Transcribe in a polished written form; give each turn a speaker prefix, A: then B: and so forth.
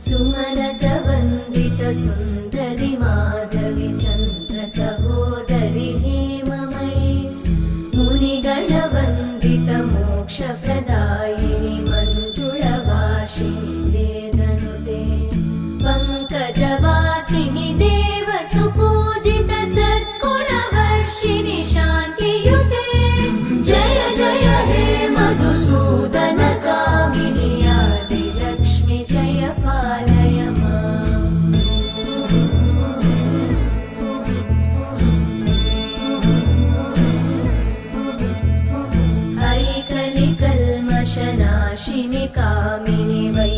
A: सुमनसवन्दित सुन्दरि माधवि चन्द्र सहोदरि हेममयि मुनिगणवन्दित मोक्षप्रदायिनि मञ्जुळभाषिणि वेदनुते पङ्कजवासिनि देव सुपूजित सद्गुणवर्षिणि शान्तियुते जय जय हे मधुसूदन कामिनि आदिलक्ष्मि जय पालय माम्। ऐकलिकल्मषनाशिनि कामिनि वै